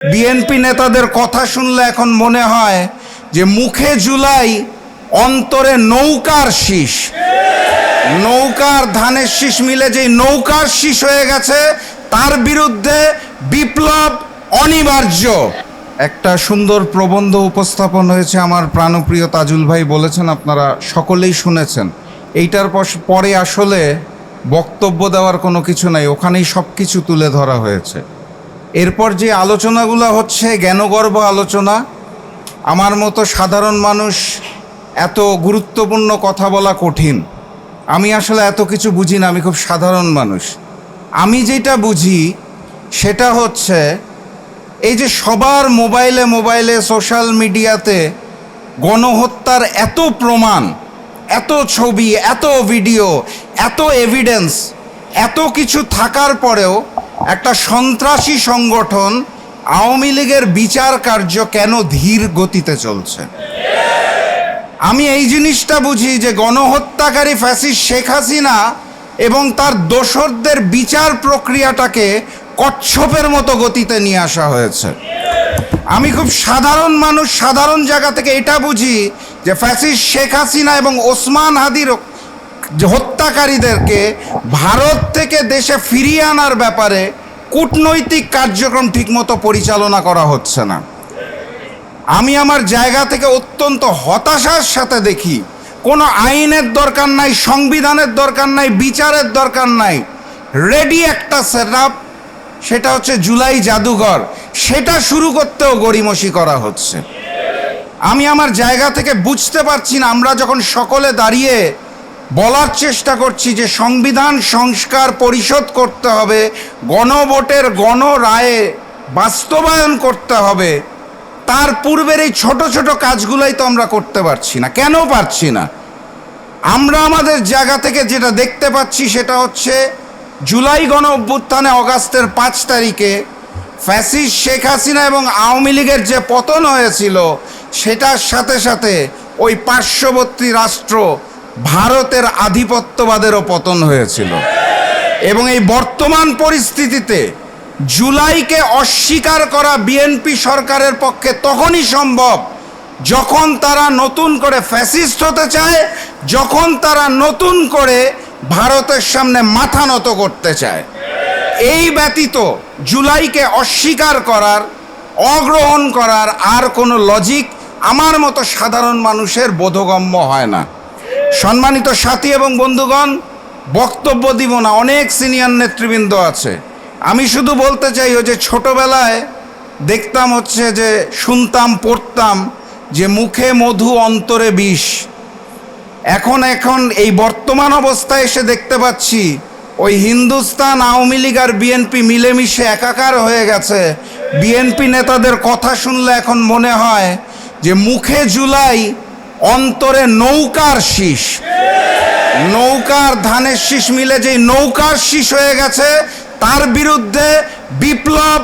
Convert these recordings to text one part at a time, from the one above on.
BNP নেতাদের কথা শুনলে এখন মনে হয় যে মুখে জুলাই অন্তরে নৌকার শীষ, নৌকার ধানের শীষ মিলে যে নৌকার শীষ হয়ে গেছে, তার বিরুদ্ধে বিপ্লব অনিবার্য। একটা সুন্দর প্রবন্ধ উপস্থাপন হয়েছে, আমার প্রাণপ্রিয় তাজুল ভাই বলেছেন, আপনারা সকলেই শুনেছেন। এইটার পরে আসলে বক্তব্য দেওয়ার কোনো কিছু নাই, ওখানেই সব কিছু তুলে ধরা হয়েছে। এরপর যে আলোচনাগুলো হচ্ছে জ্ঞানগর্ভ আলোচনা। আমার মতো সাধারণ মানুষ এত গুরুত্বপূর্ণ কথা বলা কঠিন। আমি আসলে এত কিছু বুঝি না, আমি খুব সাধারণ মানুষ। আমি যেটা বুঝি সেটা হচ্ছে এই যে সবার মোবাইলে সোশ্যাল মিডিয়াতে গণহত্যার এত প্রমাণ, এত ছবি, এত ভিডিও, এত এভিডেন্স, এত কিছু থাকার পরেও একটা সন্ত্রাসী সংগঠন আওয়ামী লীগের বিচার কার্য কেন ধীর গতিতে চলছে? আমি এই জিনিসটা বুঝি যে গণহত্যাকারী ফ্যাসিস্ট শেখ হাসিনা এবং তার দোসরদের বিচার প্রক্রিয়াটাকে কচ্ছপের মতো গতিতে নিয়ে আসা হয়েছে। আমি খুব সাধারণ মানুষ, সাধারণ জায়গা থেকে এটা বুঝি যে ফ্যাসিস্ট শেখ হাসিনা এবং ওসমান হাদির হত্যাকারীদেরকে ভারত থেকে দেশে ফিরিয়ে আনার ব্যাপারে কূটনৈতিক কার্যক্রম ঠিকমতো পরিচালনা করা হচ্ছে না। আমি আমার জায়গা থেকে অত্যন্ত হতাশার সাথে দেখি কোনো আইনের দরকার নাই, সংবিধানের দরকার নাই, বিচারের দরকার নাই, রেডি একটা সেটআপ, সেটা হচ্ছে জুলাই জাদুঘর, সেটা শুরু করতেও গড়িমসি করা হচ্ছে। আমি আমার জায়গা থেকে বুঝতে পারছি না, আমরা যখন সকলে দাঁড়িয়ে বলার চেষ্টা করছি যে সংবিধান সংস্কার পরিশোধ করতে হবে, গণভোটের গণরায়ে বাস্তবায়ন করতে হবে, তার পূর্বের এই ছোট ছোট কাজগুলোই তো আমরা করতে পারছি না। কেন পারছি না? আমরা আমাদের জায়গা থেকে যেটা দেখতে পাচ্ছি সেটা হচ্ছে জুলাই গণ অভ্যুত্থানে অগাস্টের 5 তারিখে ফ্যাসিস্ট শেখ হাসিনা এবং আওয়ামী লীগের যে পতন হয়েছিল, সেটার সাথে সাথে ওই পার্শ্ববর্তী রাষ্ট্র ভারতের আধিপত্যবাদেরও পতন হয়েছিল। এবং এই বর্তমান পরিস্থিতিতে জুলাইকে অস্বীকার করা বিএনপি সরকারের পক্ষে তখনই সম্ভব যখন তারা নতুন করে ফ্যাসিস্ট হতে চায়, যখন তারা নতুন করে ভারতের সামনে মাথা নত করতে চায়। এই ব্যতীত জুলাইকে অস্বীকার করার, অগ্রহণ করার আর কোনো লজিক আমার মতো সাধারণ মানুষের বোধগম্য হয় না। সম্মানিত সাথী এবং বন্ধুগণ, বক্তব্য দিব না, অনেক সিনিয়র নেতৃবৃন্দ আছে। আমি শুধু বলতে চাই, ওই যে ছোটবেলায় দেখতাম হচ্ছে যে শুনতাম, পড়তাম যে মুখে মধু অন্তরে বিষ। এখন এই বর্তমান অবস্থায় এসে দেখতে পাচ্ছি ওই হিন্দুস্তান আওয়ামী লীগ আর বিএনপি মিলেমিশে একাকার হয়ে গেছে। বিএনপি নেতাদের কথা শুনলে এখন মনে হয় যে মুখে জুলাই অন্তরে নৌকার শীষ, নৌকার ধানের শীষ মিলে যে নৌকার শীষ হয়ে গেছে, তার বিরুদ্ধে বিপ্লব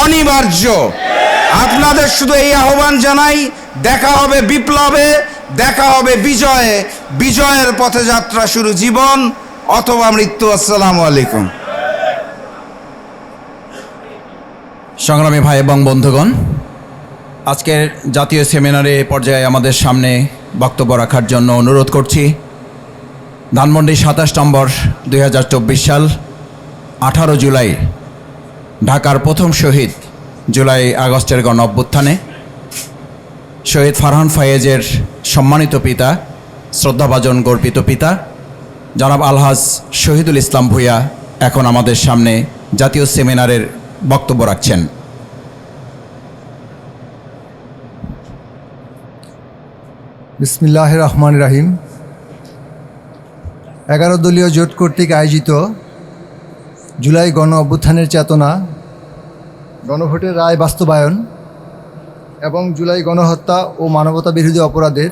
অনিবার্য। আপনাদের শুধু এই আহ্বান জানাই, দেখা হবে বিপ্লবে, দেখা হবে বিজয়ে। বিজয়ের পথে যাত্রা শুরু, জীবন অথবা মৃত্যু। আসসালামু আলাইকুম। সংগ্রামী ভাই এবং বন্ধুগণ, আজকের জাতীয় সেমিনারে পর্যায়ে আমাদের সামনে বক্তব্য রাখার জন্য অনুরোধ করছি ধানমন্ডি 27 নম্বর 2024 সাল 18 জুলাই ঢাকার প্রথম শহীদ জুলাই আগস্টের গণ অভ্যুত্থানে শহীদ ফারহান ফায়েজের সম্মানিত পিতা, শ্রদ্ধাভাজন গর্বিত পিতা জনাব আলহাজ শহীদুল ইসলাম ভূঁইয়া এখন আমাদের সামনে জাতীয় সেমিনারের বক্তব্য রাখছেন। বিসমিল্লাহির রহমানির রহিম। 11 দলীয় জোট কর্তৃক আয়োজিত জুলাই গণ অভ্যুত্থানের চেতনা, গণভোটের রায় বাস্তবায়ন এবং জুলাই গণহত্যা ও মানবতা বিরোধী অপরাধের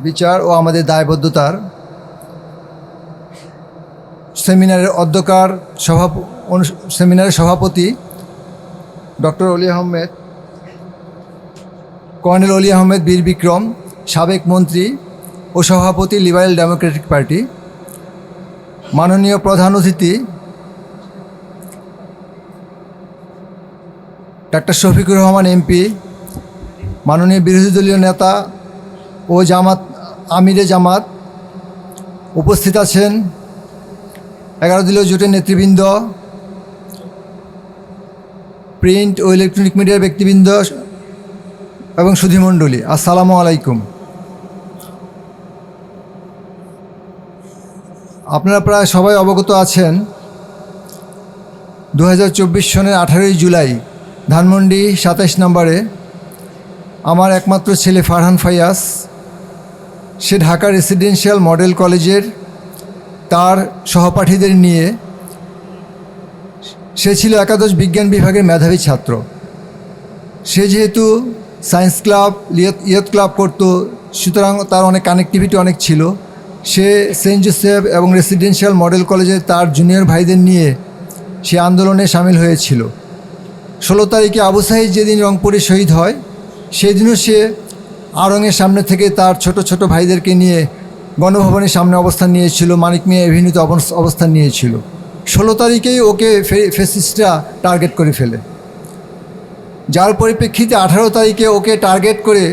বিচার ও আমাদের দায়বদ্ধতার সেমিনারের সেমিনারের সভাপতি ডক্টর কর্নেল অলি আহমেদ বীর বিক্রম, সাবেক মন্ত্রী ও সভাপতি লিবারেল ডেমোক্রেটিক পার্টি, মাননীয় প্রধান অতিথি ডাক্তার শফিকুর রহমান এমপি, মাননীয় বিরোধী দলীয় নেতা ও আমিরে জামাত, উপস্থিত আছেন 11 দলীয় জোটের নেতৃবৃন্দ, প্রিন্ট ও ইলেকট্রনিক মিডিয়ার ব্যক্তিবৃন্দ এবং সুধীমণ্ডলী, আসসালামু আলাইকুম। আপনারা প্রায় সবাই অবগত আছেন 2024 সনের 18 জুলাই ধানমন্ডি 27 নম্বরে আমার একমাত্র ছেলে ফারহান ফাইয়াস, সে ঢাকা রেসিডেন্সিয়াল মডেল কলেজের তার সহপাঠীদের নিয়ে, সে ছিল একাদশ বিজ্ঞান বিভাগের মেধাবী ছাত্র। সে যেহেতু সায়েন্স ক্লাব, ইয়ত ক্লাব করত, সুতরাং তার অনেক কানেক্টিভিটি অনেক ছিল। সে সেন্ট জোসেফ এবং রেসিডেন্সিয়াল মডেল কলেজে তার জুনিয়র ভাইদের নিয়ে সে আন্দোলনে সামিল হয়েছিল। 16 তারিখে আবু সাঈদ যেদিন রংপুরে শহীদ হয়, সেই দিনও সে আড়ংয়ের সামনে থেকে তার ছোট ছোট ভাইদেরকে নিয়ে গণভবনের সামনে অবস্থান নিয়েছিল, মানিক মিয়া এভিনিউতে অবস্থান নিয়েছিল। 16 তারিখেই ওকে ফ্যাসিস্টরা টার্গেট করে ফেলে, যার পরিপ্রেক্ষিতে 18 তারিখে ওকে টার্গেট করে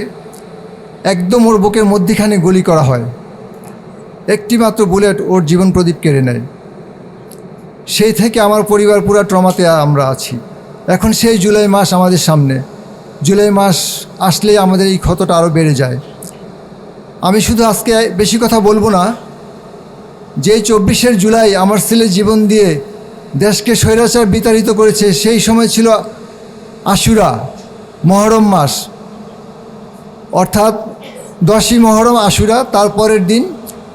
একদম ওর বুকের মধ্যিখানে গুলি করা হয়। একটি মাত্র বুলেট ওর জীবন প্রদীপ কেড়ে নেয়। সেই থেকে আমার পরিবার পুরো ট্রমাতে আমরা আছি। এখন সেই জুলাই মাস আমাদের সামনে, জুলাই মাস আসলেই আমাদের এই ক্ষতটা আরও বেড়ে যায়। আমি শুধু আজকে বেশি কথা বলবো না, যে 24 জুলাই আমার ছেলে জীবন দিয়ে দেশকে স্বৈরাচার বিতাড়িত করেছে, সেই সময় ছিল আশুরা, মহরম মাস, অর্থাৎ 10ই মহরম আশুরা, তারপরের দিন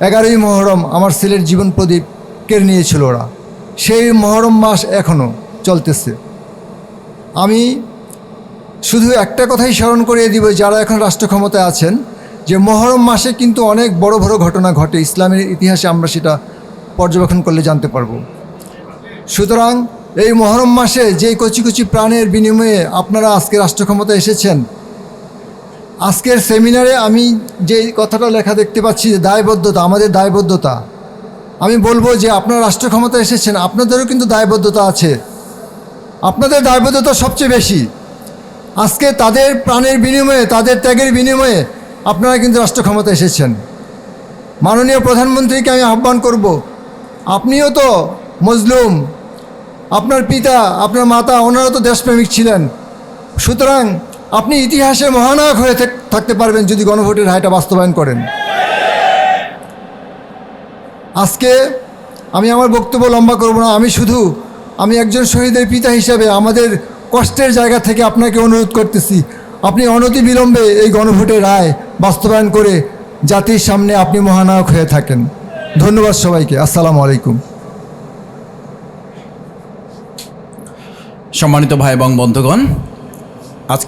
11ই মহরম আমার ছেলের জীবন প্রদীপ কেড়ে নিয়েছিল ওরা। সেই মহরম মাস এখনও চলতেছে। আমি শুধু একটা কথাই স্মরণ করিয়ে দিব, যারা এখন রাষ্ট্র ক্ষমতায় আছেন, যে মহরম মাসে কিন্তু অনেক বড় বড় ঘটনা ঘটে, ইসলামের ইতিহাসে আমরা সেটা পর্যবেক্ষণ করলে জানতে পারব। সুতরাং এই মহরম মাসে যে কচি কচি প্রাণের বিনিময়ে আপনারা আজকে রাষ্ট্র ক্ষমতায় এসেছেন, আজকের সেমিনারে আমি যে কথাটা লেখা দেখতে পাচ্ছি যে দায়বদ্ধতা, আমাদের দায়বদ্ধতা, আমি বলবো যে আপনারা রাষ্ট্র ক্ষমতায় এসেছেন, আপনাদেরও কিন্তু দায়বদ্ধতা আছে। আপনাদের দায়বদ্ধতা সবচেয়ে বেশি। আজকে তাদের প্রাণের বিনিময়ে, তাদের ত্যাগের বিনিময়ে আপনারা কিন্তু রাষ্ট্র ক্ষমতায় এসেছেন। মাননীয় প্রধানমন্ত্রীকে আমি আহ্বান করব, আপনিও তো মজলুম, আপনার পিতা, আপনার মাতা, ওনারা তো দেশপ্রেমিক ছিলেন। সুতরাং আপনি ইতিহাসের মহানায়ক হয়ে থাকতে পারবেন যদি গণভোটের রায়টা বাস্তবায়ন করেন। আজকে আমি আমার বক্তব্য লম্বা করব না, আমি একজন শহীদের পিতা হিসাবে আমাদের কষ্টের জায়গা থেকে আপনাকে অনুরোধ করতেছি, আপনি অনতিবিলম্বে এই গণভোটের রায় বাস্তবায়ন করে জাতির সামনে আপনি মহানায়ক হয়ে থাকেন। ধন্যবাদ সবাইকে। আসসালামু আলাইকুম। সম্মানিত ভাই এবং বন্ধুগণ,